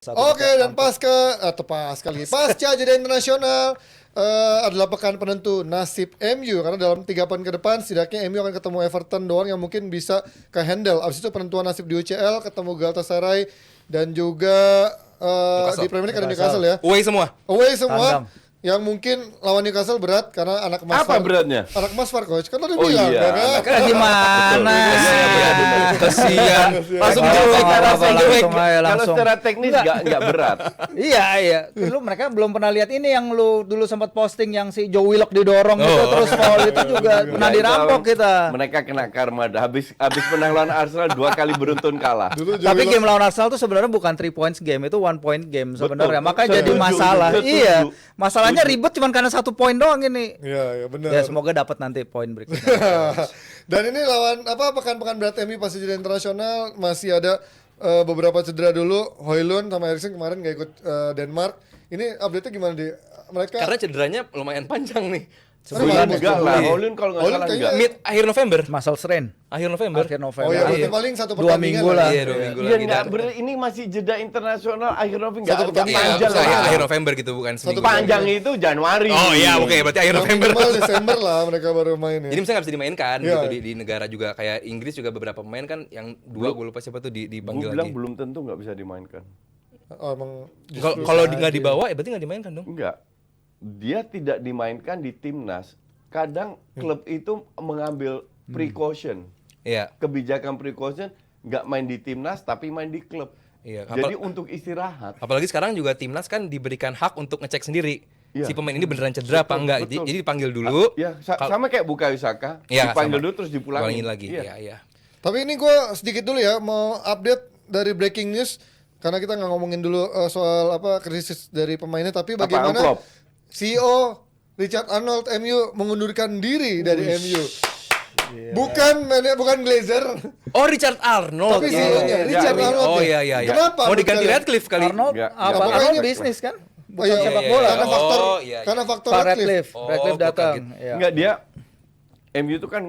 Oke, dan pasca jeda internasional adalah pekan penentu nasib MU, karena dalam 3 pekan ke depan setidaknya MU akan ketemu Everton doang yang mungkin bisa ke handle. Abis itu penentuan nasib di UCL, ketemu Galatasaray dan juga di Premier League ada Newcastle ya. Away semua. Tandang. Yang mungkin lawan Newcastle berat karena anak emas. Apa beratnya? Anak emas Far coach. Kan tadi Oh bilang iya. kan. Gimana? Kasihan. Langsung jelek. Kalau secara teknis nggak berat. Iya. Lu mereka belum pernah lihat ini yang lu dulu sempat posting yang si Joe Willock didorong gitu terus foul itu juga pernah dirampok kita. Mereka kena karma. Habis menang lawan Arsenal 2 kali beruntun kalah. Tapi game lawan Arsenal tuh sebenarnya bukan 3 points game, itu 1 point game sebenarnya. Makanya jadi Setuju, masalah. setuju. Iya. Masalahnya ribet cuma karena 1 poin doang ini. Iya, benar. Ya semoga dapat nanti poin berikutnya. Dan ini lawan pekan-pekan berat MU pas jeda internasional masih ada beberapa cedera dulu. Højlund sama Eriksen kemarin nggak ikut Denmark. Ini update-nya gimana di mereka? Karena cederanya lumayan panjang nih. Sebulan enggak lah. Holland kalau nggak salah kayaknya enggak. Akhir November. Muscle strain. Akhir November. Oh ya, berarti paling 1 2 pertandingan minggu lah. Iya, 2 minggu Iya lagi. enggak, ini masih jeda internasional akhir November enggak Satu pertandingan. panjang Iya, lah. akhir November gitu bukan seminggu. Panjang itu Januari. Oh iya, oke, berarti akhir November. Minimal Desember lah mereka baru main ya. Jadi misalnya nggak bisa dimainkan Iya. gitu di negara juga kayak Inggris juga beberapa pemain kan yang 2 gue lupa siapa tuh Gue dipanggil bilang lagi. belum tentu nggak bisa dimainkan. Oh, emang justru Kalau saja. nggak dibawa ya berarti nggak dimainkan dong. Enggak. Dia tidak dimainkan di timnas. Kadang klub itu mengambil precaution. Iya. Kebijakan precaution nggak main di timnas tapi main di klub. Iya. Jadi untuk istirahat. Apalagi sekarang juga timnas kan diberikan hak untuk ngecek sendiri. Iya. Si pemain ini beneran cedera apa Betul, enggak. betul. Jadi dipanggil dulu. Ya, sama kayak Bukayo Saka, Iya, dipanggil sama. dulu terus dipulangin. Pulangin lagi. Iya. Iya. Tapi ini gue sedikit dulu ya mau update dari breaking news karena kita nggak ngomongin dulu soal krisis dari pemainnya, tapi bagaimana amplop? CEO Richard Arnold MU mengundurkan diri dari MU. Bukan Glazer, Oh, Richard Arnold. tapi Oh, CEO-nya Richard iya. Arnold. Oh ya. iya. Kenapa? Mau diganti menurut Radcliffe kali. Arnold Nggak. apa? Pokoknya Arnold ini- bisnis kan? Oh, iya, sepak iya, bola. Karena Oh, faktor iya. karena faktor Pak Radcliffe. Radcliffe. Oh, Radcliffe gua datang. kaget. Iya. Enggak, dia MU itu kan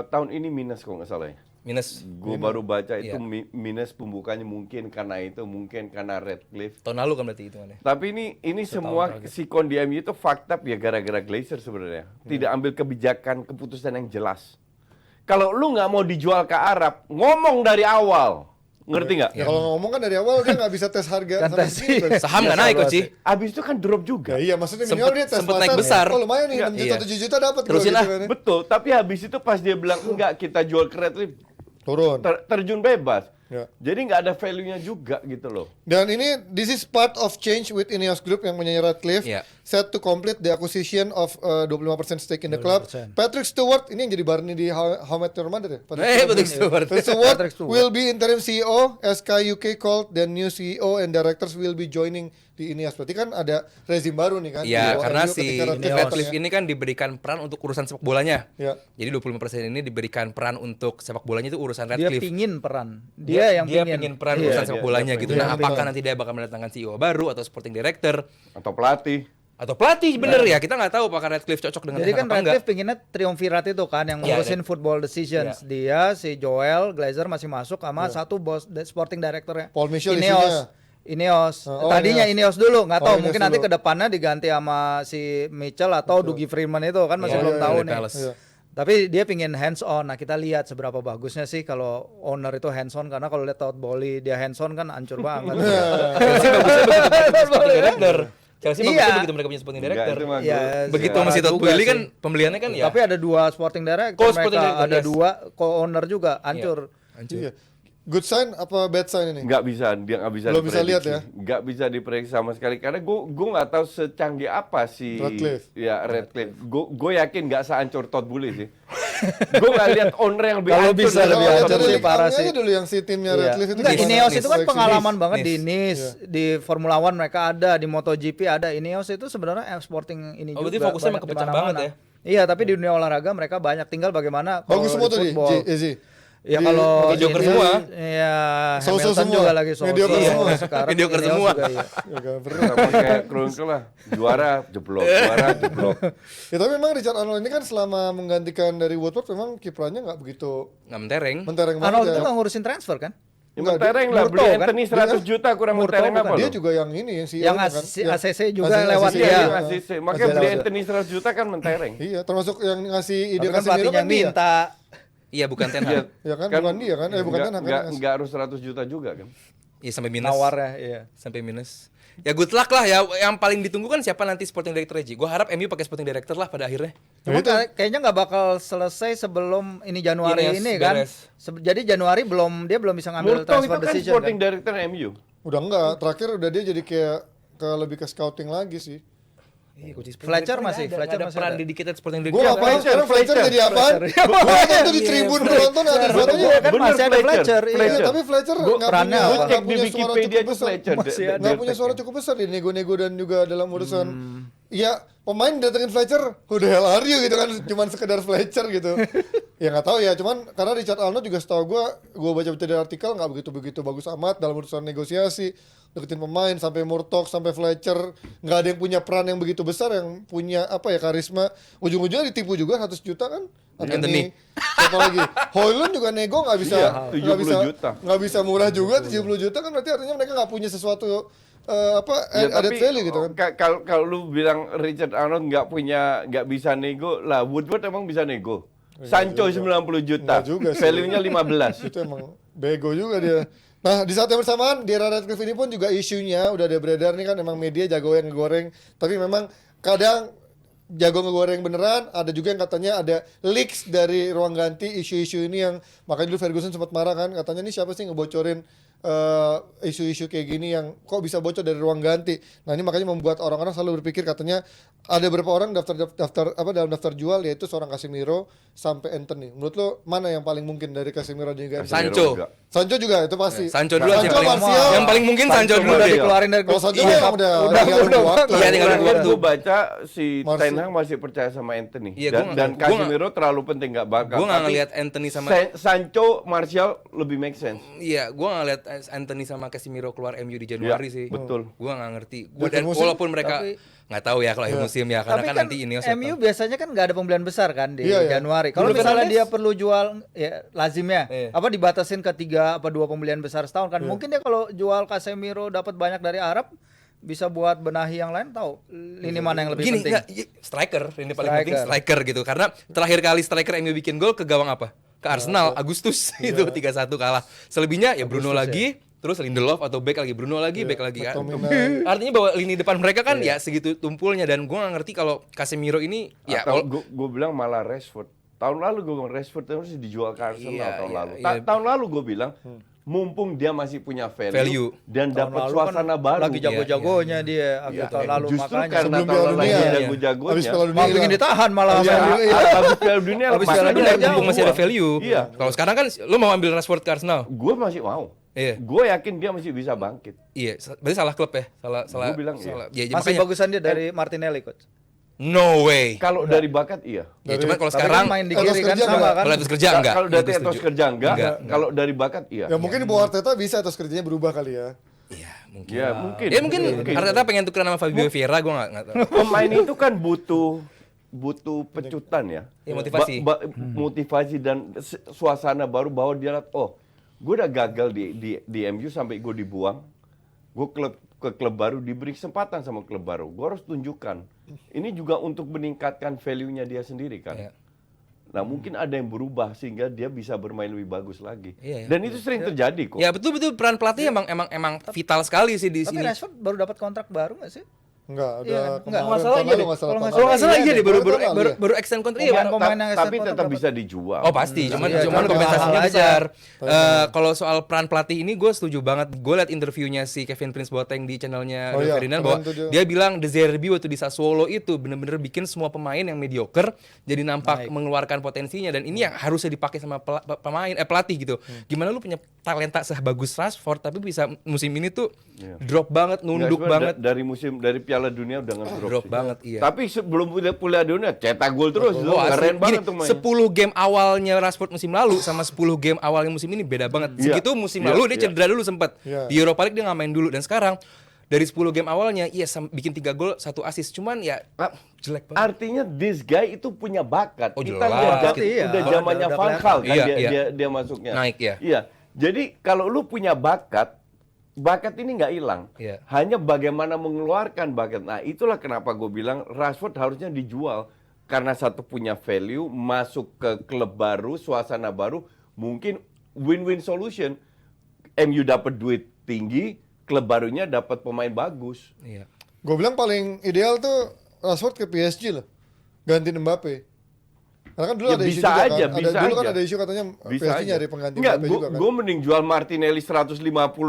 tahun ini minus kalau nggak salah ya. Minus Gue baru baca itu Iya. minus pembukanya mungkin karena itu, mungkin karena Radcliffe. tahun lalu kan berarti hitungannya. Tapi ini semua sikon di MU itu fakta ya gara-gara Glazer sebenarnya. Tidak ambil kebijakan keputusan yang jelas. Kalau lu nggak mau dijual ke Arab, ngomong dari awal. Ngerti nggak? Ya, kalau ngomong kan dari awal dia nggak bisa tes harga Kan sama tes, segini. iya. Saham nggak naik kok, Ci. Abis itu kan drop juga. Ya, iya, maksudnya Sempet- minimal dia tes sempet naik pasar. besar. Oh lumayan nih, 6 juta, Iya. 7 juta dapat Terusin lah. kan. Betul, tapi habis itu pas dia bilang enggak kita jual ke Radcliffe, Turun. terjun bebas. Ya. Jadi nggak ada value-nya juga gitu loh. Dan ini this is part of change with Ineos Group yang punya Radcliffe Iya. set to complete the acquisition of 25% stake in the club. 25%. Patrick Stewart ini yang jadi Barney di How I Met Your Mother ya. Patrick Stewart. Patrick Stewart Patrick Stewart. will be interim CEO as Sky UK called, then new CEO and directors will be joining di Ineos. Berarti kan ada rezim baru nih kan. Iya, di karena MU si ketika Radcliffe Radcliffe datang ya. ini kan diberikan peran untuk urusan sepak bolanya. Ya. Jadi 25% ini diberikan peran untuk sepak bolanya itu urusan Dia Radcliffe. pingin peran. Dia yang pingin peran Iya. urusan sepak bolanya dia gitu. pengen. Nah, Dia apakah pengen. nanti dia bakal mendatangkan CEO baru atau sporting director Atau pelatih. atau pelatih bener ya? Kita nggak tahu apakah Radcliffe cocok dengan Jadi Ten kan Hag apa enggak. Radcliffe pinginnya triumvirat itu kan yang Iya, ngurusin football decisions. Dia, si Joel, Glazer masih masuk sama satu bos sporting directornya. Paul Mitchell Ineos. Oh, Tadinya Ineos. Ineos dulu, nggak tahu Ineos mungkin nanti dulu. ke depannya diganti sama si Mitchell atau Dougie Freeman itu kan masih Iya, belum iya, tahu dari nih. Palace. Iya. Tapi dia pingin hands on. Nah, kita lihat seberapa bagusnya sih kalau owner itu hands on, karena kalau lihat Todd Bowley dia hands on kan hancur banget. Chelsea bagusnya begitu punya sporting director. Chelsea bagusnya Iya. begitu mereka punya sporting Enggak, director. itu mah Iya, gua- Begitu Parah masih Todd juga Boehly sih. kan pembeliannya kan ya. Tapi ada 2 sporting director, Co-sporting mereka director, ada yes. 2 co-owner juga, hancur. Hancur. Iya. Good sign apa bad sign ini? Nggak bisa, dia nggak bisa Belum bisa lihat ya? Nggak bisa diprediksi sama sekali karena gue nggak tahu secanggih apa si Radcliffe. ya Radcliffe. Gue yakin nggak sehancur Todd Boehly sih. Gue nggak lihat owner yang lebih Kalau hancur bisa dari lebih Kalau Todd hancur dari Boehly. sih, parah aja sih. dulu yang si timnya Iya. Radcliffe itu Enggak, gimana? Ineos itu kan Seleksi. pengalaman banget di Nice. Nice, di Formula One mereka ada, di MotoGP ada. Ineos itu sebenarnya sporting ini Oh, juga. berarti fokusnya emang banyak kepecah di mana-mana. banget Iya, tapi di dunia olahraga mereka banyak, tinggal bagaimana kalau Bagus semua di tuh di football. Easy. Ya Di- kalau mediocre ini- semua. Iya, So-so Hamilton semua. juga lagi so-so. Mediocre Iya, semua. sekarang Mediocre Ineos semua. juga, iya. Ya, gak perlu. Sama kayak Kroenke lah, juara jeblok, juara jeblok. Ya tapi memang Richard Arnold ini kan selama menggantikan dari Woodward memang kiprahnya nggak begitu Nggak mentereng. mentereng banget Arnold ya. itu nggak ngurusin transfer kan? Ya mentereng lah, Murto, beli kan? Anthony 100 juta kurang Murto mentereng bukan? apa Dia lo? juga yang ini yang CEO Yang kan. Yang ACC juga ACC, lewat Iya, dia. yang ACC. Makanya beli ACC. Anthony 100 juta kan mentereng. Iya, termasuk yang ngasih ide Tapi kan Casemiro pelatihnya kan dia. minta. Iya, bukan Ten Iya. Hag. Ya kan, bukan dia kan? Bukan Ten Hag kan yang ngasih. Nggak harus 100 juta juga kan. Iya, sampai minus. Nawarnya, iya. Sampai minus. Ya good luck lah ya. Yang paling ditunggu kan siapa nanti sporting director Ji. Gua harap MU pakai sporting director lah pada akhirnya. Cuma itu. kayaknya nggak bakal selesai sebelum ini Januari Ines ini kan. beres. Jadi Januari dia belum bisa ngambil Murto transfer itu kan decision sporting kan. director MU. Udah enggak, terakhir udah dia jadi kayak lebih ke scouting lagi sih. Iya, coach sporting Fletcher director masih, nggak Fletcher ada masih peran ada. dedicated sporting Gue director. nggak paham sekarang Fletcher jadi apaan? Gue nonton tuh di tribun penonton ada fotonya. Kan masih ada Fletcher, iya. Iya, tapi Fletcher nggak perannya punya, apa? Gue nggak cek di punya suara Wikipedia cukup itu besar. Fletcher. Masih ada. Nggak punya suara cukup besar di nego-nego dan juga dalam urusan. Iya, pemain datengin Fletcher, who the hell are you gitu kan, cuman sekedar Fletcher gitu. Ya nggak tahu ya, cuman karena Richard Arnold juga setahu gue baca-baca dari artikel nggak begitu bagus amat dalam urusan negosiasi, deketin pemain sampai Murtock sampai Fletcher, nggak ada yang punya peran yang begitu besar, yang punya apa ya karisma. Ujung-ujungnya ditipu juga 100 juta kan. Anthony. Siapa lagi? Hoylund juga nego nggak bisa, Iya, 70 juta. nggak bisa murah juga 70 juta kan, berarti artinya mereka nggak punya sesuatu Ya, added value gitu kan. Kalau lu bilang Richard Arnold nggak bisa nego lah, Woodward emang bisa nego. Sancho 90 juta, Nggak juga sih. value-nya 15. Itu emang bego juga dia. Nah, di saat yang bersamaan di era Radcliffe ini pun juga isunya udah ada beredar nih kan, emang media jago yang ngegoreng, tapi memang kadang jago ngegoreng beneran, ada juga yang katanya ada leaks dari ruang ganti isu-isu ini, yang makanya dulu Ferguson sempat marah kan, katanya nih siapa sih ngebocorin isu-isu kayak gini yang kok bisa bocor dari ruang ganti. Nah, ini makanya membuat orang-orang selalu berpikir katanya ada beberapa orang daftar dalam daftar jual, yaitu seorang Casemiro sampai Anthony. Menurut lo mana yang paling mungkin dari Casemiro dan juga Anthony? Sancho. Sancho juga itu pasti. Sancho dulu sih Martial. yang paling mungkin Sancho dulu Udah deh. dikeluarin dari Kalau grup. Sancho Iya, emang udah tinggal nunggu waktu. Iya, tinggal nunggu waktu. Gue baca si Martial. Ten Hag masih percaya sama Anthony. Iya, Dan Casemiro terlalu penting nggak bakal. Gue nggak Tapi ngelihat Anthony sama Sancho, Martial lebih make sense. Iya, gue nggak ngelihat Anthony sama Casemiro keluar MU di Januari Iya, sih. betul. Gue nggak ngerti. Di akhir Dan musim, walaupun mereka nggak tahu ya kalau akhir musim ya, karena Tapi kan kan nanti ini MU biasanya kan nggak ada pembelian besar kan di Iya, iya. Januari. Kalau Bruno misalnya Fernandes? dia perlu jual, ya lazimnya Iya. apa dibatasin ke 3 apa 2 pembelian besar setahun kan. Mungkin dia kalau jual Casemiro dapat banyak dari Arab, bisa buat benahi yang lain, tahu lini mana yang lebih gini, penting. nggak, striker ini paling penting Striker. striker gitu. Karena terakhir kali striker MU bikin gol ke gawang apa? Ke Arsenal Agustus itu 3-1 kalah. Selebihnya ya Bruno lagi, terus Lindelof atau back lagi, Bruno lagi, back lagi kan. McTominay. Artinya bahwa lini depan mereka kan ya segitu tumpulnya, dan gue nggak ngerti kalau Casemiro ini ya Atau gue bilang malah Rashford. Tahun lalu gue bilang Rashford harus dijual ke Arsenal Iya, tahun iya, lalu. iya. Tahun lalu gue bilang mumpung dia masih punya value, dan Tahun dapat lalu suasana kan baru. lagi jago-jagonya dia akhir tahun lalu, Justru makanya karena Sebelum tahun Piala lalu lagi Dunia. jago-jagonya. Habis Piala Dunia malah bikin hilang. ditahan malah Iya, sama MU. Habis Piala Dunia Habis makanya Piala Dunia dia mumpung masih ada value. Iya. Kalau sekarang kan lo mau ambil Rashford ke Arsenal. Gue masih mau. Iya. Gue yakin dia masih bisa bangkit. Iya, berarti salah klub ya. Salah. Gua bilang salah. iya. Ya, Masih makanya- bagusan dia dari Martinelli, coach. No way. Kalau dari bakat iya. Ya, cuman kalau Tapi sekarang kan main di etos kiri kan kerja sama nggak? kan. kalau etos kerja enggak. Kalau dari Itu etos setuju. kerja enggak. Enggak. Kalau dari bakat iya. Ya mungkin di bawah Arteta bisa atas kerjanya berubah kali ya. Iya, mungkin. Ya mungkin. Ya mungkin Arteta pengen tukeran sama Fabio Vieira, gue nggak tahu. Pemain itu kan butuh pecutan ya. Ya, motivasi. Motivasi dan suasana baru, bahwa dia lihat, oh, gue udah gagal di MU sampai gue dibuang. Gue ke klub baru, diberi kesempatan sama klub baru. Gue harus tunjukkan. Ini juga untuk meningkatkan value-nya dia sendiri kan. Iya. Nah, mungkin ada yang berubah sehingga dia bisa bermain lebih bagus lagi. Iya, iya. Dan itu sering terjadi kok. Ya betul peran pelatih emang vital sekali sih di Tapi sini. Rashford baru dapat kontrak baru nggak sih? Enggak, Iya, ada enggak, kemarin, masalah tahun iya lalu deh. nggak salah, Kalau tahun Kalau nggak salah lalu. iya deh baru tahun lalu ya. baru extend kontrak. Iya, Pemain- pemain yang Tapi extend tetap kontrak bisa dijual. Oh pasti, cuman Iya, cuman cuman kompensasinya mahal aja. besar. Kalau soal peran pelatih ini gue setuju banget. Gue liat interviewnya si Kevin Prince Boateng di channelnya Oh Rio iya, Ferdinand, keren bahwa tuh dia. dia bilang De Zerbi waktu di Sassuolo itu bener-bener bikin semua pemain yang mediocre jadi nampak mengeluarkan potensinya, dan ini yang harusnya dipakai sama pelatih gitu. Gimana lu punya talenta sebagus Rashford tapi bisa musim ini tuh drop banget, nunduk Nggak, banget, dari Piala Dunia udah drop banget, iya. Tapi sebelum Piala Dunia cetak gol terus. Oh, asli. Keren Gini, banget tuh mainnya. 10 game awalnya Rashford musim lalu sama 10 game awalnya musim ini beda banget. Iya. Segitu musim Iya, lalu dia iya. cedera dulu sempat. Iya. Di Europa League dia nggak main dulu, dan sekarang dari 10 game awalnya iya bikin 3 gol, 1 assist. Cuman ya jelek banget. Artinya this guy itu punya bakat. Oh, Kita jelas. lihat Iya. udah zamannya Udah Van Gaal kan Iya, iya. dia masuknya. Naik, ya. Iya. Jadi kalau lu punya bakat ini nggak hilang. Iya. Hanya bagaimana mengeluarkan bakat. Nah, itulah kenapa gue bilang Rashford harusnya dijual. Karena satu punya value, masuk ke klub baru, suasana baru, mungkin win-win solution. MU dapat duit tinggi, klub barunya dapat pemain bagus. Iya. Gue bilang paling ideal tuh Rashford ke PSG lah, gantiin Mbappe. Karena kan dulu Ya, ada isu bisa juga aja, kan. bisa Dulu kan aja. ada isu katanya Bisa PSG aja. nyari pengganti Nggak, Mbappe juga kan. gue mending jual Martinelli 150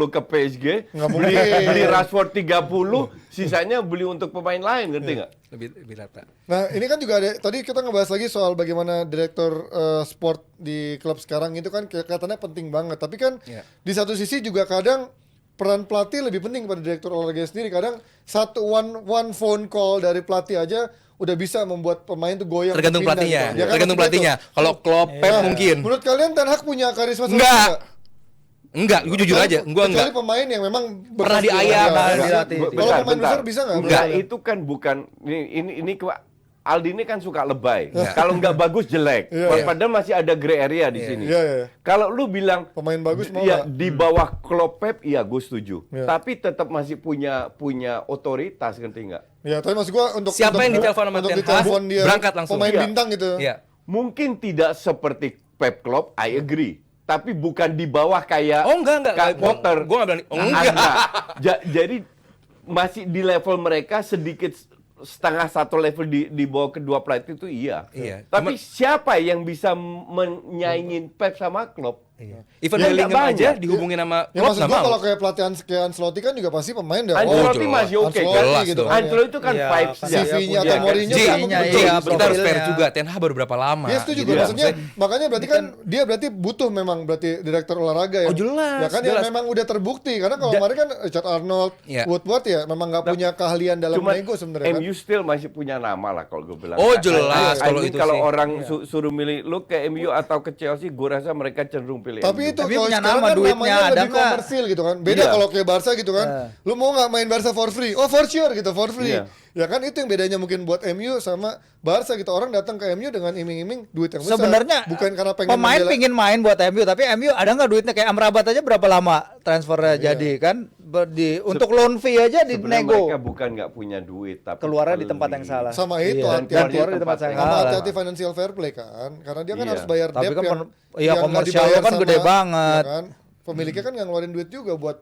ke PSG, Nggak beli, mungkin. beli Rashford 30, sisanya beli untuk pemain lain, ngerti nggak? Lebih rata. Nah ini kan juga ada, tadi kita ngebahas lagi soal bagaimana direktur sport di klub sekarang itu kan kelihatannya penting banget. Tapi kan Iya. di satu sisi juga kadang peran pelatih lebih penting pada direktur olahraga sendiri. Kadang satu one phone call dari pelatih aja udah bisa membuat pemain tuh goyang. Tergantung pindah pelatihnya. gitu. Ya kan, Tergantung maksudnya pelatihnya. itu. Kalau Klopp, Pep Nah, mungkin. Menurut kalian Ten Hag punya karisma seperti Enggak. itu Enggak, gue jujur aja, gue Kecuali enggak. pemain yang memang Pernah bekas di diayak, olahraga. pernah Kalau dilatih. pemain besar bisa nggak? Enggak, menurut itu kan bukan ini Aldi ini kan suka lebay. Kalau nggak bagus jelek. Iya. Padahal masih ada gray area di sini. Iya, iya. Kalau lu bilang Pemain bagus mau ya, nggak? di bawah Klopp Pep, iya gue setuju. Iya. Tapi tetap masih punya otoritas, ngerti nggak? Ya, tapi maksud gua untuk Siapa untuk- yang ditelepon sama untuk Ten Hag, ditelepon dia berangkat langsung. pemain Iya. bintang gitu. Iya. Mungkin tidak seperti Pep Klopp, I agree. Tapi bukan di bawah kayak Oh enggak. kayak Potter. Gue enggak bilang, oh Nah, enggak. Jadi masih di level mereka sedikit setengah satu level di bawah kedua pelatih itu iya. Iya. Tapi siapa yang bisa menyaingin Pep sama Klopp? Iya. Even Ya, Bellingham nggak aja banyak. dihubungin sama Ya Klopp maksud nggak gua mau. kalau kayak pelatihan kayak Ancelotti kan juga pasti pemain dah. Ancelotti jelas. masih oke kan? Ancelotti gitu kan. Ancelotti itu kan Iya, vibes kan CV-nya atau kan? Mourinho Ji, kan Iya, betul. Ji, iya, kita harus fair profilnya. juga. Ten Hag baru berapa lama? Iya setuju Gitu gue ya, maksudnya makanya berarti kan dia berti butuh memang berarti direktur olahraga ya. Oh, jelas, Ya kan yang jelas. memang udah terbukti karena kalau kemarin kan Richard Arnold, Iya. Woodward ya memang nggak punya keahlian dalam Cuma nego sebenarnya kan. MU still masih punya nama lah kalau gue bilang. Oh, jelas, I kalau mean, itu kalau sih. orang suruh milih lu ke MU atau ke Chelsea, gue rasa mereka cenderung pilih Tapi MU. itu Tapi kalau punya sekarang nama, kan duitnya namanya ada lebih nggak? komersil gitu kan. Beda Iya. kalau kayak Barca gitu kan. Lu mau nggak main Barca for free? Oh for sure gitu, for free. Iya. Ya kan itu yang bedanya mungkin buat MU sama Barca gitu. Orang datang ke MU dengan iming-iming duit yang besar. Sebenarnya bukan karena pengen pemain membela- pingin main buat MU, tapi MU ada nggak duitnya? Kayak Amrabat aja berapa lama transfernya Iya. jadi kan? Untuk loan fee aja di Sebenarnya nego. mereka bukan nggak punya duit, tapi Keluarnya di tempat pelit. yang salah. sama itu Iya, hati-hati dan keluarnya di tempat yang sama salah. hati-hati financial fair play kan karena dia kan Iya. harus bayar Tapi debt kan yang iya, nggak komersialnya dibayar kan gede banget. ya kan? Pemiliknya kan nggak ngeluarin duit juga buat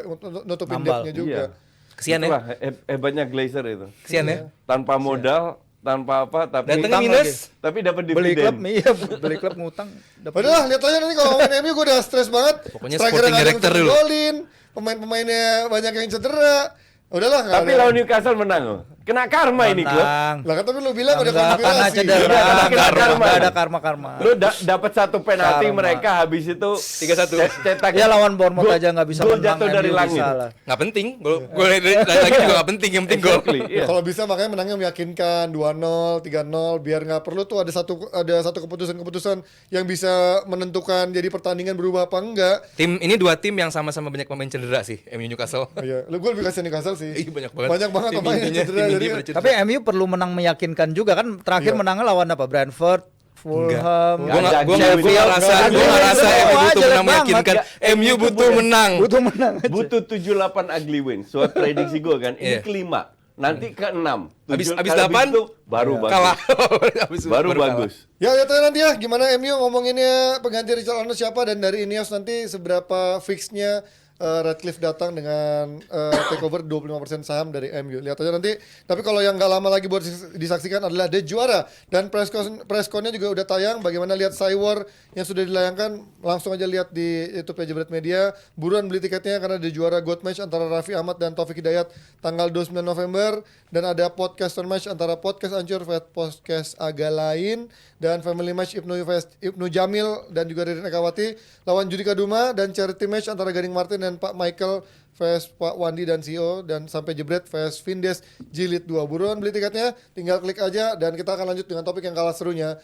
untuk nutupin Nambal. debtnya juga. Iya. Kesian ya. Itulah hebatnya Glazer itu. Kesian ya. Tanpa modal, tanpa apa, tapi Datangnya Utang minus. tapi dapat Beli klub, dividen. iya, beli klub ngutang. dapat Udah lah, lihat aja nanti kalau ngomongin MU gue udah stres banget. Pokoknya Striker sporting nggak ada yang director bisa dulu. golin, pemain-pemainnya banyak yang cedera. Udahlah nggak Tapi ada. lawan Newcastle menang loh. Kena karma ini klub. Menang. Lah kan tapi lu bilang udah Enggak, karena konspirasi. cedera. Iya, karena kena karma. Enggak ada karma-karma. Lu dapat satu penalti Karma. mereka habis itu 3-1. Cetak Ya lawan Bournemouth gol- aja nggak bisa gol menang. jatuh dari MU langit. bisa lah. Nggak penting. Gue lagi juga nggak penting. Yang penting gol. Exactly, iya. Kalau bisa makanya menangnya meyakinkan 2-0, 3-0 biar nggak perlu tuh ada satu keputusan-keputusan yang bisa menentukan jadi pertandingan berubah apa enggak. Ini dua tim yang sama-sama banyak pemain cedera sih. MU Newcastle. Oh, iya, lu gue lebih kasih Newcastle sih. Iya, banyak banget. Banyak banget Tim pemain yang intinya- cedera tim jadi inti pada cedera. Tapi MU perlu menang meyakinkan juga kan. Terakhir Iya. menangnya lawan apa? Brentford, Fulham. Gue nggak Sheffield. rasa Nggak ada. MU Wah, butuh jelek menang banget. meyakinkan. MU butuh menang. Butuh menang aja. Butuh 7-8 ugly win. Soal prediksi gue kan, ini Iya. kelima. Nanti ke-6. Habis 7 8 itu baru bagus. kalah. Baru kalah. bagus. Ya lihat aja nanti ya gimana MU ngomonginnya pengganti Richard Arnold siapa dan dari Ineos nanti seberapa fixnya Radcliffe datang dengan takeover 25% saham dari MU. Lihat aja nanti. Tapi kalau yang nggak lama lagi buat disaksikan adalah The Juara dan pressconnya juga udah tayang. Bagaimana lihat Cywar yang sudah dilayangkan langsung aja lihat di YouTube Jebret Media. Buruan beli tiketnya karena The Juara God Match antara Raffi Ahmad dan Taufik Hidayat tanggal 29 November dan ada podcaster match antara podcast Ancur vs podcast Aga Lain dan family match Ibnu Jamil dan juga Ririn Ekawati lawan Judika Duma dan charity match antara Gading Martin dan Pak Michael vs Pak Wandi dan CEO dan sampai Jebret vs Vindes Jilid 2. Buruan beli tiketnya, tinggal klik aja dan kita akan lanjut dengan topik yang kalah serunya.